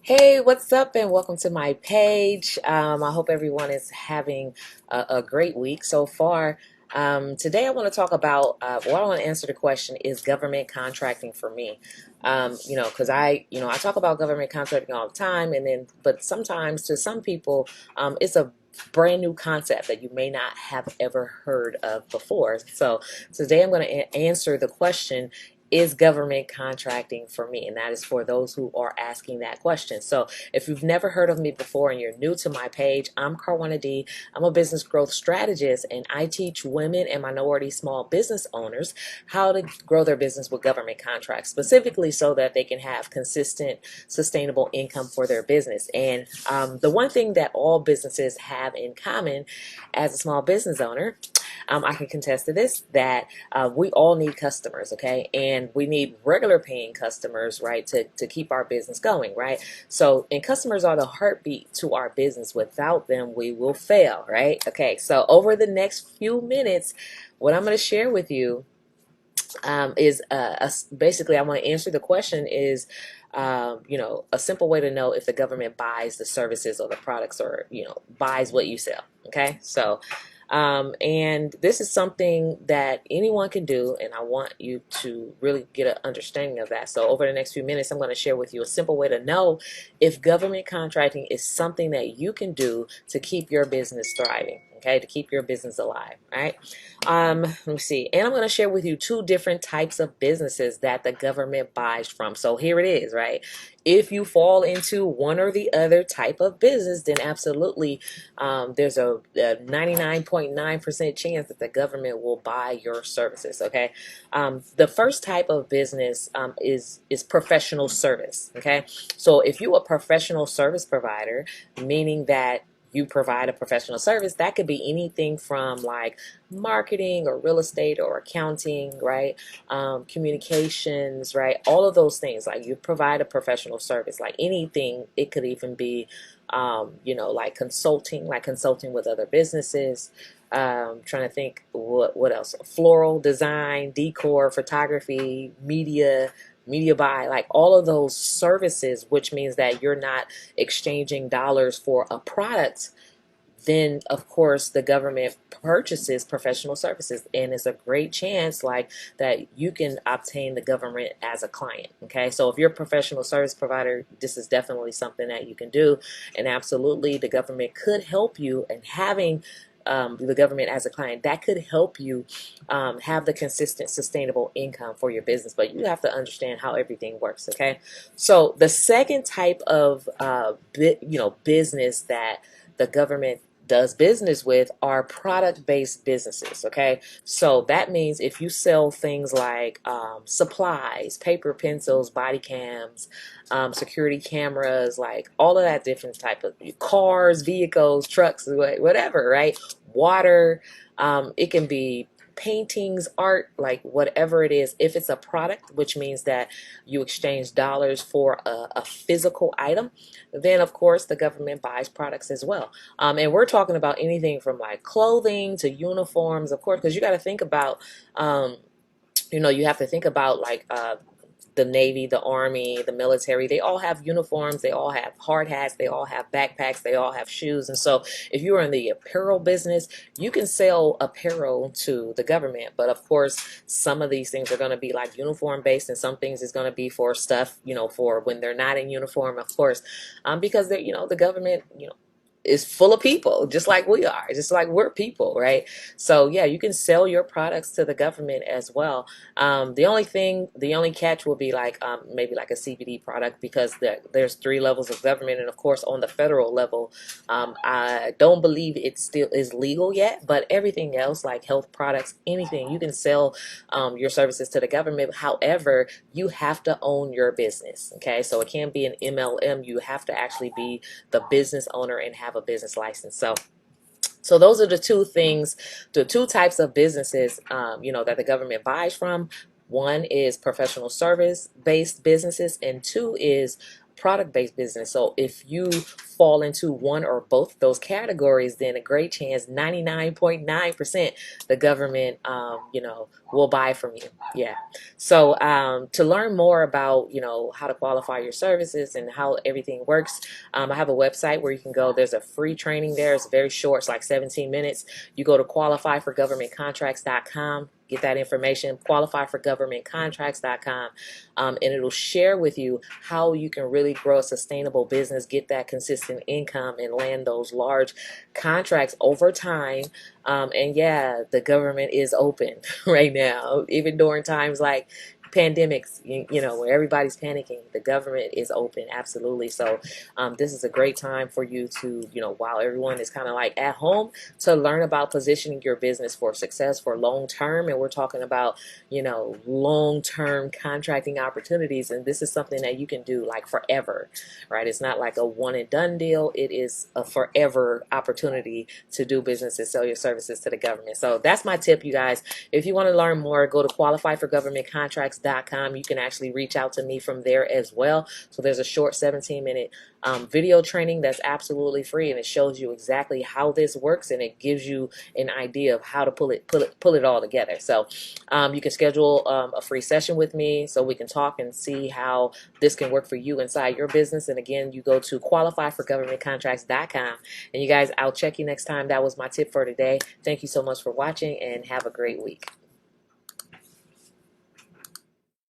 Hey, what's up, and welcome to my page. I hope everyone is having a great week so far. Today, I want to talk about, I want to answer the question: is government contracting for me? Because I talk about government contracting all the time, but sometimes to some people, it's a brand new concept that you may not have ever heard of before. So today, I'm going to answer the question: is government contracting for me? And that is for those who are asking that question. So if you've never heard of me before and you're new to my page, I'm Carwana D. I'm a business growth strategist, and I teach women and minority small business owners how to grow their business with government contracts, specifically so that they can have consistent, sustainable income for their business. And the one thing that all businesses have in common as a small business owner, I can contest to this, that we all need customers, okay? And we need regular paying customers, right, to keep our business going, right? So, and customers are the heartbeat to our business. Without them, we will fail, right? Okay, so over the next few minutes, what I'm going to share with you is basically, I want to answer the question is, a simple way to know if the government buys the services or the products, or, buys what you sell. Okay, so and this is something that anyone can do, and I want you to really get an understanding of that. So over the next few minutes, I'm going to share with you a simple way to know if government contracting is something that you can do to keep your business thriving, okay, to keep your business alive, right? Let me see. And I'm going to share with you two different types of businesses that the government buys from. So here it is, right? If you fall into one or the other type of business, then absolutely, there's a 99.9% chance that the government will buy your services. Okay, the first type of business is professional service. Okay, so if you're a professional service provider, meaning that you provide a professional service, that could be anything from like marketing or real estate or accounting, right? Communications, right? All of those things. Like, you provide a professional service, like anything. It could even be, like consulting with other businesses. Trying to think what else: floral design, decor, photography, media buy, like all of those services, which means that you're not exchanging dollars for a product. Then of course the government purchases professional services, and it's a great chance like that you can obtain the government as a client. Okay, so if you're a professional service provider, this is definitely something that you can do, and absolutely the government could help you in having the government as a client. That could help you have the consistent, sustainable income for your business. But you have to understand how everything works. Okay, so the second type of business that the government does business with are product-based businesses. Okay, so that means if you sell things like supplies, paper, pencils, body cams, security cameras, like all of that different type of cars, vehicles, trucks, whatever, right? Water, it can be paintings, art, like whatever it is. If it's a product, which means that you exchange dollars for a physical item, then of course the government buys products as well. And we're talking about anything from like clothing to uniforms, of course, because you got to think about, you have to think about like the Navy, the Army, the military. They all have uniforms, they all have hard hats, they all have backpacks, they all have shoes. And so if you're in the apparel business, you can sell apparel to the government. But of course, some of these things are going to be like uniform based, and some things is going to be for stuff, for when they're not in uniform, of course, because the government, is full of people, just like we are, just like we're people, right? So yeah, you can sell your products to the government as well. The only catch will be like maybe like a CBD product, because there's three levels of government, and of course on the federal level, I don't believe it still is legal yet. But everything else, like health products, anything, you can sell your services to the government. However, you have to own your business. Okay, so it can't be an MLM. You have to actually be the business owner and have a business license. So those are the two types of businesses, that the government buys from. One is professional service based businesses, and two is product-based business. So if you fall into one or both of those categories, then a great chance, 99.9%, the government, will buy from you. Yeah. So to learn more about, how to qualify your services and how everything works, I have a website where you can go. There's a free training there. It's very short. It's like 17 minutes. You go to qualifyforgovernmentcontracts.com. Get that information, qualifyforgovernmentcontracts.com, and it'll share with you how you can really grow a sustainable business, get that consistent income, and land those large contracts over time. And yeah, the government is open right now, even during times like pandemics, where everybody's panicking. The government is open, absolutely. So this is a great time for you to, while everyone is kind of like at home, to learn about positioning your business for success for long term. And we're talking about, long term contracting opportunities. And this is something that you can do like forever, right? It's not like a one and done deal. It is a forever opportunity to do business and sell your services to the government. So that's my tip, you guys. If you want to learn more, go to qualifyforgovernmentcontracts.com. You can actually reach out to me from there as well. So there's a short 17-minute video training that's absolutely free, and it shows you exactly how this works, and it gives you an idea of how to pull it all together. So you can schedule a free session with me so we can talk and see how this can work for you inside your business. And again, you go to qualifyforgovernmentcontracts.com. And you guys, I'll check you next time. That was my tip for today. Thank you so much for watching, and have a great week.